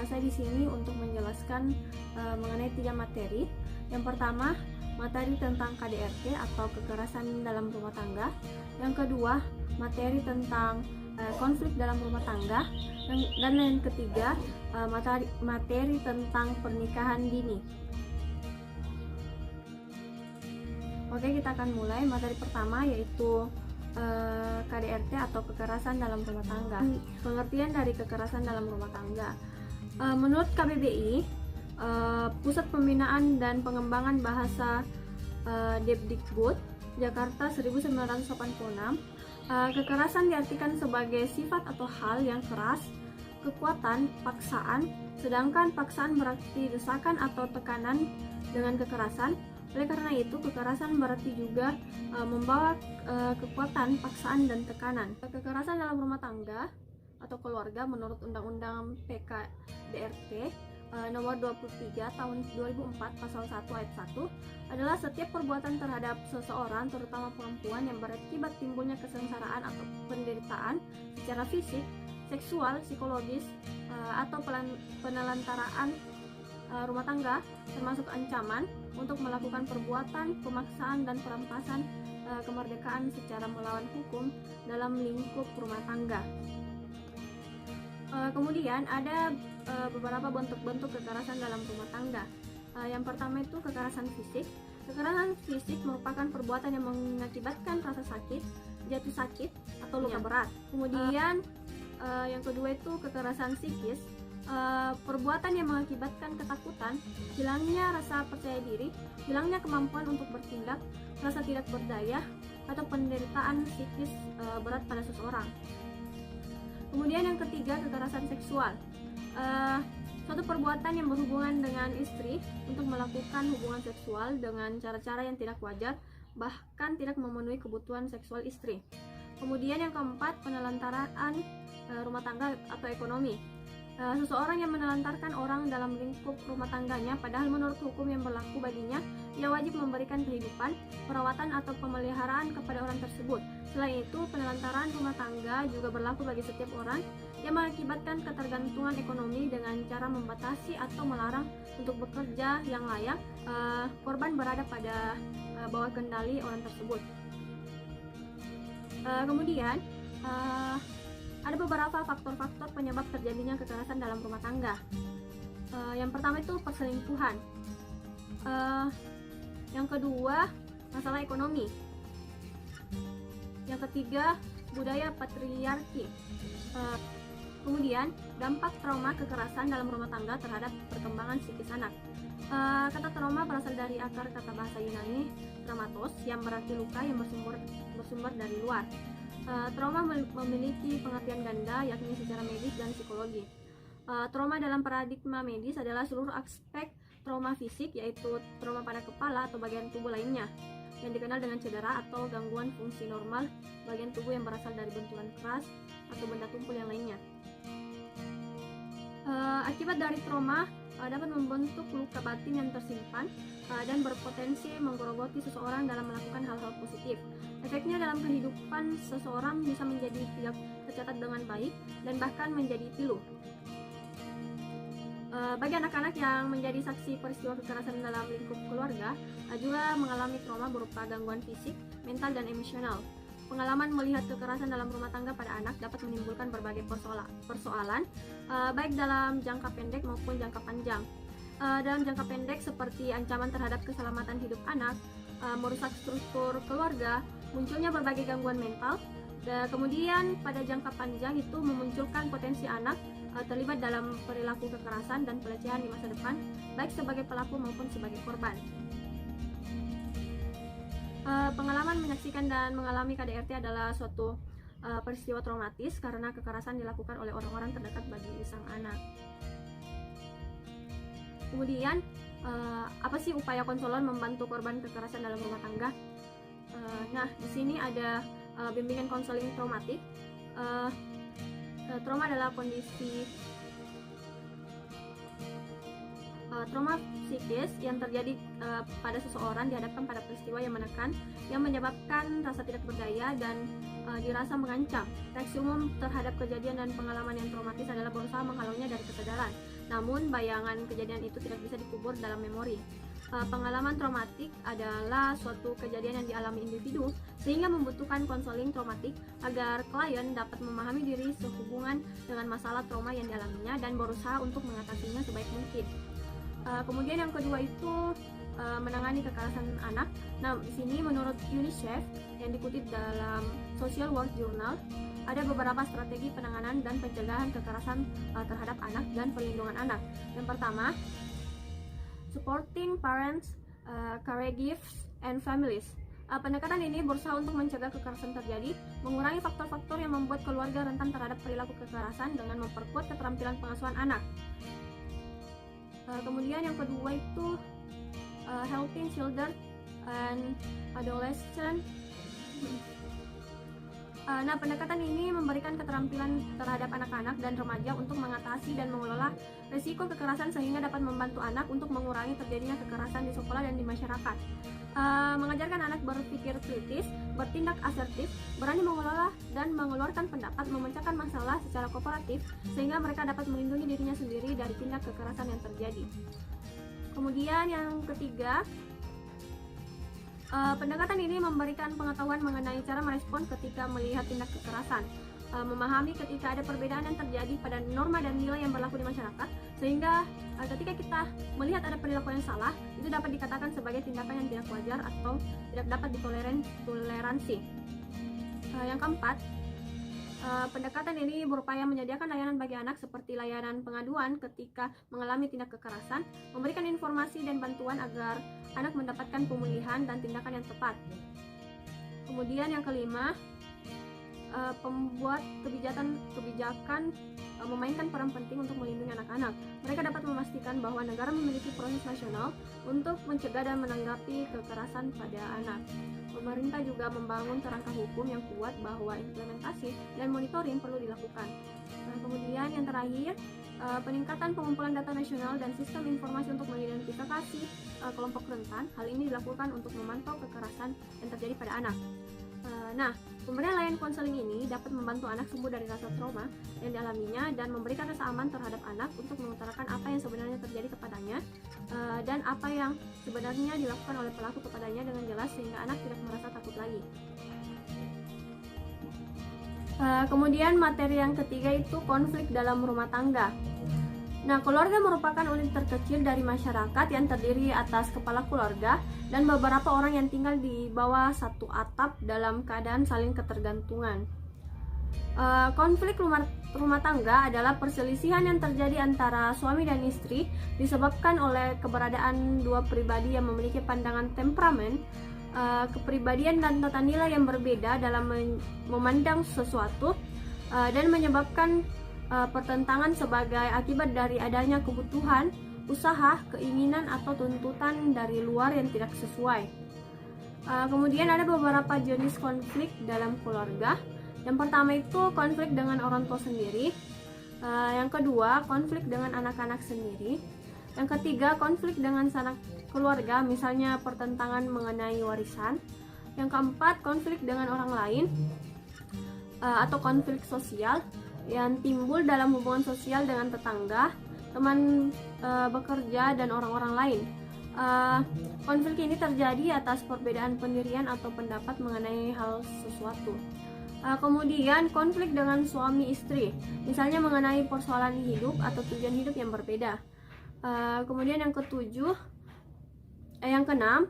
Saya di sini untuk menjelaskan mengenai 3 materi. Yang pertama, materi tentang KDRT atau kekerasan dalam rumah tangga. Yang kedua, materi tentang konflik dalam rumah tangga. Dan yang ketiga, materi tentang pernikahan dini. Oke, kita akan mulai. Materi pertama yaitu KDRT atau kekerasan dalam rumah tangga. Pengertian dari kekerasan dalam rumah tangga. Menurut KBBI, Pusat Pembinaan dan Pengembangan Bahasa Depdikbud Jakarta 1986, kekerasan diartikan sebagai sifat atau hal yang keras, kekuatan, paksaan, sedangkan paksaan berarti desakan atau tekanan dengan kekerasan. Oleh karena itu, kekerasan berarti juga membawa kekuatan, paksaan, dan tekanan. Kekerasan dalam rumah tangga atau keluarga menurut Undang-Undang PKDRT nomor 23 tahun 2004 pasal 1 ayat 1 adalah setiap perbuatan terhadap seseorang, terutama perempuan, yang berakibat timbulnya kesengsaraan atau penderitaan secara fisik, seksual, psikologis, atau penelantaraan rumah tangga, termasuk ancaman untuk melakukan perbuatan, pemaksaan, dan perampasan kemerdekaan secara melawan hukum dalam lingkup rumah tangga. Kemudian ada beberapa bentuk-bentuk kekerasan dalam rumah tangga. Yang pertama itu kekerasan fisik. Kekerasan fisik merupakan perbuatan yang mengakibatkan rasa sakit, jatuh sakit, atau luka berat. Kemudian yang kedua itu kekerasan psikis. Perbuatan yang mengakibatkan ketakutan, hilangnya rasa percaya diri, hilangnya kemampuan untuk bertindak, rasa tidak berdaya, atau penderitaan psikis berat pada seseorang. Kemudian yang ketiga, kekerasan seksual. Suatu perbuatan yang berhubungan dengan istri untuk melakukan hubungan seksual dengan cara-cara yang tidak wajar, bahkan tidak memenuhi kebutuhan seksual istri. Kemudian yang keempat, penelantaraan rumah tangga atau ekonomi. Seseorang yang menelantarkan orang dalam lingkup rumah tangganya, padahal menurut hukum yang berlaku baginya, ia wajib memberikan kehidupan, perawatan, atau pemeliharaan kepada orang tersebut. Selain itu, penelantaran rumah tangga juga berlaku bagi setiap orang yang mengakibatkan ketergantungan ekonomi dengan cara membatasi atau melarang untuk bekerja yang layak. Korban berada pada bawah kendali orang tersebut. Kemudian ada beberapa faktor-faktor penyebab terjadinya kekerasan dalam rumah tangga. Yang pertama itu perselingkuhan. Yang kedua, masalah ekonomi. Yang ketiga, budaya patriarki. Kemudian, dampak trauma kekerasan dalam rumah tangga terhadap perkembangan psikis anak. Kata trauma berasal dari akar kata bahasa Yunani traumatos, yang berarti luka yang bersumber dari luar. Trauma memiliki pengertian ganda, yakni secara medis dan psikologi. Trauma dalam paradigma medis adalah seluruh aspek trauma fisik, yaitu trauma pada kepala atau bagian tubuh lainnya, yang dikenal dengan cedera atau gangguan fungsi normal bagian tubuh yang berasal dari benturan keras atau benda tumpul yang lainnya. Akibat dari trauma dapat membentuk luka batin yang tersimpan dan berpotensi menggerogoti seseorang dalam melakukan hal-hal positif. Efeknya dalam kehidupan seseorang bisa menjadi tidak tercatat dengan baik dan bahkan menjadi pilu. Bagi anak-anak yang menjadi saksi peristiwa kekerasan dalam lingkup keluarga, juga mengalami trauma berupa gangguan fisik, mental, dan emosional. Pengalaman melihat kekerasan dalam rumah tangga pada anak dapat menimbulkan berbagai persoalan, baik dalam jangka pendek maupun jangka panjang. Dalam jangka pendek seperti ancaman terhadap keselamatan hidup anak, merusak struktur keluarga, munculnya berbagai gangguan mental. Kemudian pada jangka panjang itu memunculkan potensi anak terlibat dalam perilaku kekerasan dan pelecehan di masa depan, baik sebagai pelaku maupun sebagai korban. Pengalaman menyaksikan dan mengalami KDRT adalah suatu peristiwa traumatis karena kekerasan dilakukan oleh orang-orang terdekat bagi sang anak. Kemudian, apa sih upaya konselor membantu korban kekerasan dalam rumah tangga? Nah, di sini ada bimbingan konseling traumatik. Trauma adalah kondisi Trauma psikis yang terjadi pada seseorang dihadapkan pada peristiwa yang menekan, yang menyebabkan rasa tidak berdaya dan dirasa mengancam. Reaksi umum terhadap kejadian dan pengalaman yang traumatis adalah berusaha menghalaunya dari kesadaran. Namun, bayangan kejadian itu tidak bisa dikubur dalam memori. Pengalaman traumatik adalah suatu kejadian yang dialami individu sehingga membutuhkan konseling traumatik agar klien dapat memahami diri sehubungan dengan masalah trauma yang dialaminya dan berusaha untuk mengatasinya sebaik mungkin. Kemudian yang kedua itu menangani kekerasan anak. Nah, di sini menurut UNICEF yang dikutip dalam Social Work Journal, ada beberapa strategi penanganan dan pencegahan kekerasan terhadap anak dan perlindungan anak. Yang pertama, supporting parents, caregivers, and families. Pendekatan ini berusaha untuk mencegah kekerasan terjadi, mengurangi faktor-faktor yang membuat keluarga rentan terhadap perilaku kekerasan dengan memperkuat keterampilan pengasuhan anak. Kemudian yang kedua itu helping children and adolescents. Nah, pendekatan ini memberikan keterampilan terhadap anak-anak dan remaja untuk mengatasi dan mengelola risiko kekerasan sehingga dapat membantu anak untuk mengurangi terjadinya kekerasan di sekolah dan di masyarakat. Mengajarkan anak berpikir kritis, bertindak asertif, berani mengelola dan mengeluarkan pendapat, memecahkan masalah secara kooperatif sehingga mereka dapat melindungi dirinya sendiri dari tindak kekerasan yang terjadi. Kemudian yang ketiga, pendekatan ini memberikan pengetahuan mengenai cara merespon ketika melihat tindak kekerasan, memahami ketika ada perbedaan yang terjadi pada norma dan nilai yang berlaku di masyarakat, sehingga ketika kita melihat ada perilaku yang salah, itu dapat dikatakan sebagai tindakan yang tidak wajar atau tidak dapat ditoleransi. Yang keempat, pendekatan ini berupaya menyediakan layanan bagi anak seperti layanan pengaduan ketika mengalami tindak kekerasan, memberikan informasi dan bantuan agar anak mendapatkan pemulihan dan tindakan yang tepat. Kemudian yang kelima, pembuat kebijakan memainkan peran penting untuk melindungi anak-anak. Mereka dapat memastikan bahwa negara memiliki proses nasional untuk mencegah dan menanggapi kekerasan pada anak. Pemerintah juga membangun kerangka hukum yang kuat bahwa implementasi dan monitoring perlu dilakukan. Kemudian yang terakhir, peningkatan pengumpulan data nasional dan sistem informasi untuk mengidentifikasi kelompok rentan. Hal ini dilakukan untuk memantau kekerasan yang terjadi pada anak. Nah, pemberian layanan konseling ini dapat membantu anak sembuh dari rasa trauma yang dialaminya dan memberikan rasa aman terhadap anak untuk mengutarakan apa yang sebenarnya terjadi kepadanya dan apa yang sebenarnya dilakukan oleh pelaku kepadanya dengan jelas sehingga anak tidak merasa takut lagi. Kemudian materi yang ketiga itu konflik dalam rumah tangga. Nah, keluarga merupakan unit terkecil dari masyarakat yang terdiri atas kepala keluarga dan beberapa orang yang tinggal di bawah satu atap dalam keadaan saling ketergantungan. Konflik rumah tangga adalah perselisihan yang terjadi antara suami dan istri disebabkan oleh keberadaan dua pribadi yang memiliki pandangan temperamen, kepribadian dan tata nilai yang berbeda dalam memandang sesuatu dan menyebabkan pertentangan sebagai akibat dari adanya kebutuhan, usaha, keinginan atau tuntutan dari luar yang tidak sesuai. Kemudian ada beberapa jenis konflik dalam keluarga. Yang pertama itu konflik dengan orang tua sendiri. Yang kedua, konflik dengan anak-anak sendiri. Yang ketiga, konflik dengan sanak keluarga, misalnya pertentangan mengenai warisan. Yang keempat, konflik dengan orang lain atau konflik sosial yang timbul dalam hubungan sosial dengan tetangga, teman bekerja, dan orang-orang lain. Konflik ini terjadi atas perbedaan pendirian atau pendapat mengenai hal sesuatu. Kemudian konflik dengan suami istri, misalnya mengenai persoalan hidup atau tujuan hidup yang berbeda. Kemudian yang keenam,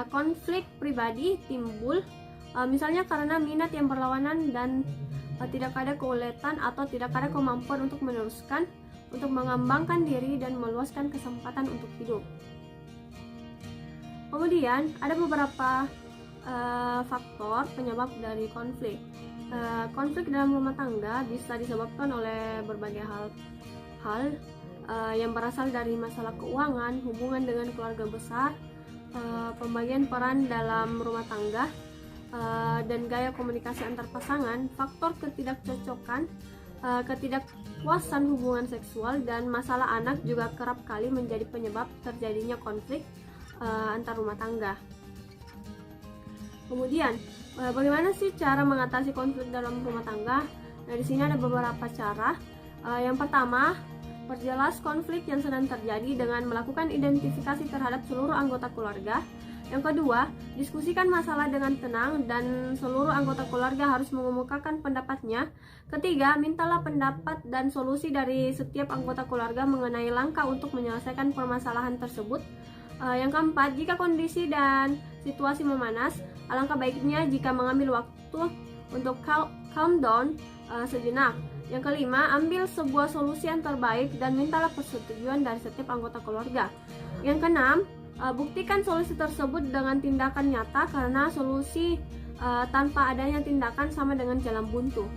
konflik pribadi timbul misalnya karena minat yang berlawanan dan tidak ada keuletan atau tidak ada kemampuan untuk meneruskan, untuk mengembangkan diri dan meluaskan kesempatan untuk hidup. Kemudian ada beberapa faktor penyebab dari konflik. Konflik dalam rumah tangga bisa disebabkan oleh berbagai hal yang berasal dari masalah keuangan, hubungan dengan keluarga besar, pembagian peran dalam rumah tangga, dan gaya komunikasi antar pasangan, faktor ketidakcocokan, ketidakpuasan hubungan seksual dan masalah anak juga kerap kali menjadi penyebab terjadinya konflik antar rumah tangga. Kemudian, bagaimana sih cara mengatasi konflik dalam rumah tangga? Nah, di sini ada beberapa cara. Yang pertama, perjelas konflik yang sedang terjadi dengan melakukan identifikasi terhadap seluruh anggota keluarga. Yang kedua, diskusikan masalah dengan tenang dan seluruh anggota keluarga harus mengemukakan pendapatnya. Ketiga, mintalah pendapat dan solusi dari setiap anggota keluarga mengenai langkah untuk menyelesaikan permasalahan tersebut. Yang keempat, jika kondisi dan situasi memanas, alangkah baiknya jika mengambil waktu untuk calm down sejenak. Yang kelima, ambil sebuah solusi yang terbaik dan mintalah persetujuan dari setiap anggota keluarga. Yang keenam, buktikan solusi tersebut dengan tindakan nyata, karena solusi tanpa adanya tindakan sama dengan jalan buntu.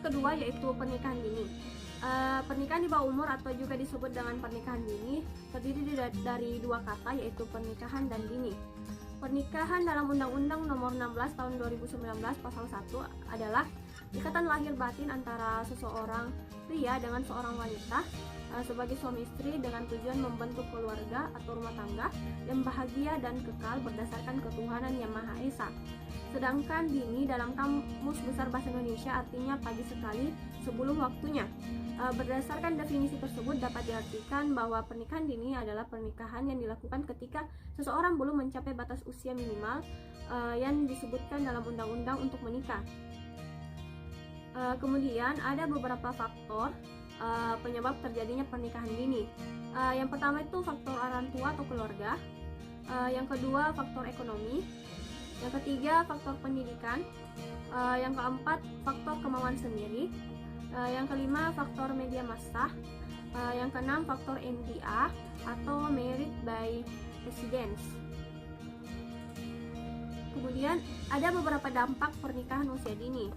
Kedua, yaitu pernikahan dini. Pernikahan di bawah umur atau juga disebut dengan pernikahan dini terdiri dari dua kata, yaitu pernikahan dan dini. Pernikahan dalam Undang-Undang Nomor 16 Tahun 2019 Pasal 1 adalah ikatan lahir batin antara seseorang pria dengan seorang wanita sebagai suami istri dengan tujuan membentuk keluarga atau rumah tangga yang bahagia dan kekal berdasarkan ketuhanan Yang Maha Esa. Sedangkan dini dalam Kamus Besar Bahasa Indonesia artinya pagi sekali sebelum waktunya. Berdasarkan definisi tersebut dapat diartikan bahwa pernikahan dini adalah pernikahan yang dilakukan ketika seseorang belum mencapai batas usia minimal yang disebutkan dalam undang-undang untuk menikah. Kemudian ada beberapa faktor penyebab terjadinya pernikahan dini. Yang pertama itu faktor orang tua atau keluarga. Yang kedua faktor ekonomi. Yang ketiga faktor pendidikan. Yang keempat faktor kemauan sendiri. Yang kelima faktor media massa. Yang keenam faktor MBA atau Married by Residence. Kemudian ada beberapa dampak pernikahan usia dini,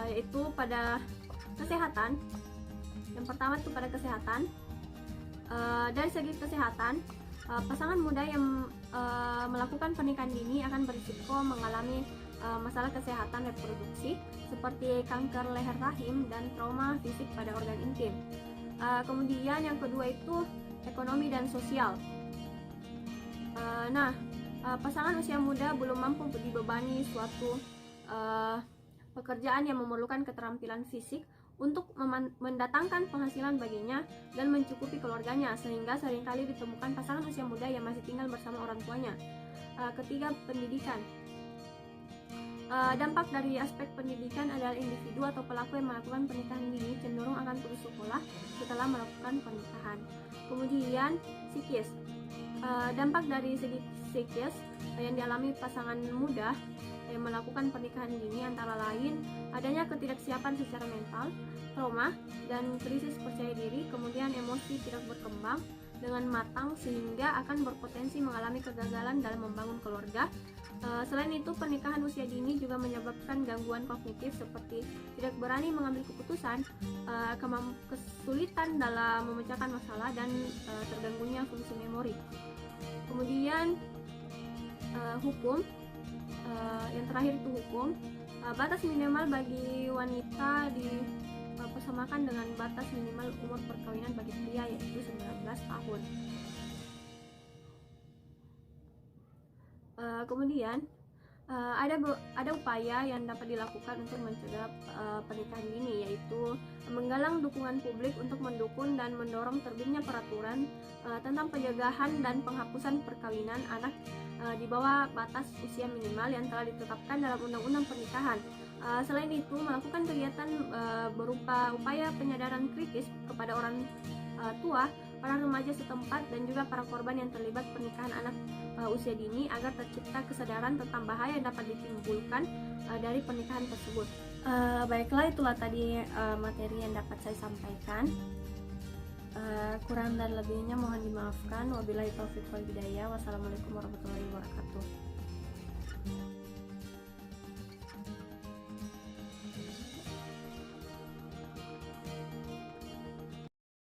yaitu pada kesehatan. Yang pertama itu pada kesehatan. Dari segi kesehatan, pasangan muda yang melakukan pernikahan dini akan berisiko mengalami masalah kesehatan reproduksi seperti kanker leher rahim dan trauma fisik pada organ intim. Kemudian yang kedua itu ekonomi dan sosial. Pasangan usia muda belum mampu dibebani suatu pekerjaan yang memerlukan keterampilan fisik untuk mendatangkan penghasilan baginya dan mencukupi keluarganya, sehingga seringkali ditemukan pasangan usia muda yang masih tinggal bersama orang tuanya. Ketiga, pendidikan. Dampak dari aspek pendidikan adalah individu atau pelaku yang melakukan pernikahan dini cenderung akan putus sekolah setelah melakukan pernikahan. Kemudian, psikis. Dampak dari segi psikis yang dialami pasangan muda yang melakukan pernikahan dini antara lain adanya ketidaksiapan secara mental, trauma, dan krisis percaya diri, kemudian emosi tidak berkembang dengan matang sehingga akan berpotensi mengalami kegagalan dalam membangun keluarga. Selain itu, pernikahan usia dini juga menyebabkan gangguan kognitif seperti tidak berani mengambil keputusan, kesulitan dalam memecahkan masalah, dan terganggunya fungsi memori. Kemudian hukum. Yang terakhir itu hukum. Batas minimal bagi wanita dipersamakan dengan batas minimal umur perkawinan bagi pria, yaitu 19 tahun. Kemudian ada upaya yang dapat dilakukan untuk mencegah pernikahan dini, yaitu menggalang dukungan publik untuk mendukung dan mendorong terbitnya peraturan tentang pencegahan dan penghapusan perkawinan anak di bawah batas usia minimal yang telah ditetapkan dalam Undang-Undang Pernikahan. Selain itu, melakukan kegiatan berupa upaya penyadaran kritis kepada orang tua, para remaja setempat, dan juga para korban yang terlibat pernikahan anak usia dini agar tercipta kesadaran tentang bahaya yang dapat ditimbulkan dari pernikahan tersebut. Baiklah, itulah tadi materi yang dapat saya sampaikan. Kurang dan lebihnya mohon dimaafkan. Wabillahi taufiq wal hidayah. Wassalamualaikum warahmatullahi wabarakatuh.